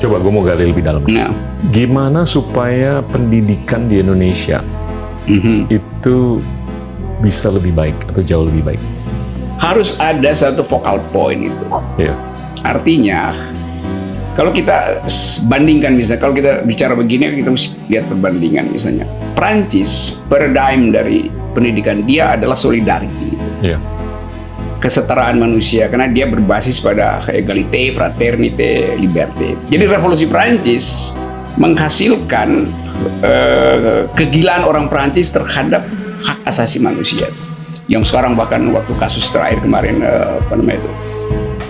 Coba gue mau gali lebih dalam. Nah, Gimana supaya pendidikan di Indonesia itu bisa lebih baik atau jauh lebih baik? harus ada satu focal point itu. Iya. Artinya, kalau kita bandingkan misalnya, kalau kita bicara begini, kita mesti lihat perbandingan misalnya. Prancis, paradigm dari pendidikan dia adalah solidarity. Iya. Kesetaraan manusia, karena dia berbasis pada egalite, fraternite, liberté. Jadi revolusi Prancis menghasilkan kegilaan orang Prancis terhadap hak asasi manusia. Yang sekarang bahkan waktu kasus terakhir kemarin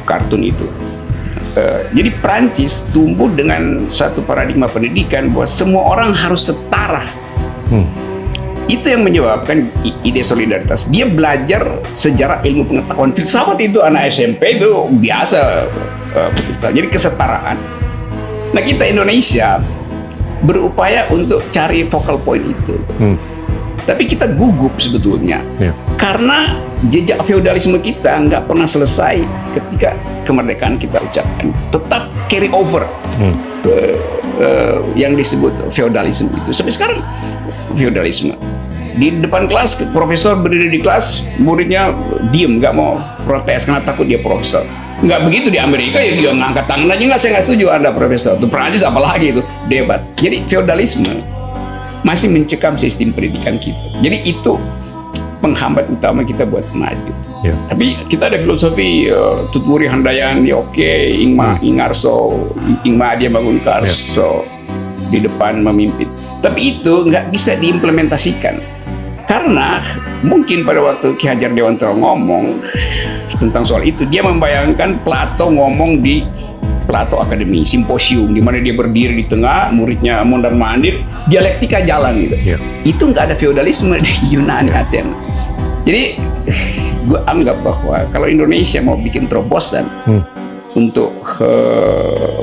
kartun itu. Jadi Prancis tumbuh dengan satu paradigma pendidikan bahwa semua orang harus setara. Itu yang menyebabkan ide solidaritas. Dia belajar sejarah ilmu pengetahuan filsafat itu anak SMP itu biasa. Jadi kesetaraan. Nah kita Indonesia berupaya untuk cari focal point itu. Tapi kita gugup sebetulnya. Karena jejak feodalisme kita nggak pernah selesai ketika kemerdekaan kita ucapkan. Tetap carry over yang disebut feodalisme itu. Sampai sekarang feodalisme. Di depan kelas, profesor berdiri di kelas, muridnya diem, nggak mau protes karena takut dia profesor. Nggak begitu di Amerika, ya dia ngangkat tangan aja, nggak, saya nggak setuju Anda profesor. Itu Prancis apalagi itu, debat. Jadi feodalisme masih mencekam sistem pendidikan kita. Jadi itu penghambat utama kita buat maju. Tapi kita ada filosofi Tutwuri Handayani, Ingarso, Ingmadia Bangunkarso di depan memimpin. Tapi itu nggak bisa diimplementasikan. Karena mungkin pada waktu Ki Hajar Dewantara ngomong tentang soal itu, dia membayangkan Plato ngomong di Plato Academy, simposium, di mana dia berdiri di tengah, muridnya mondar-mandir, dialektika jalan gitu. Itu nggak ada feodalisme di Yunani, Athena. Jadi gue anggap bahwa kalau Indonesia mau bikin terobosan untuk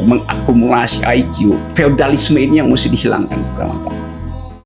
mengakumulasi IQ, feodalisme ini yang mesti dihilangkan pertama-tama.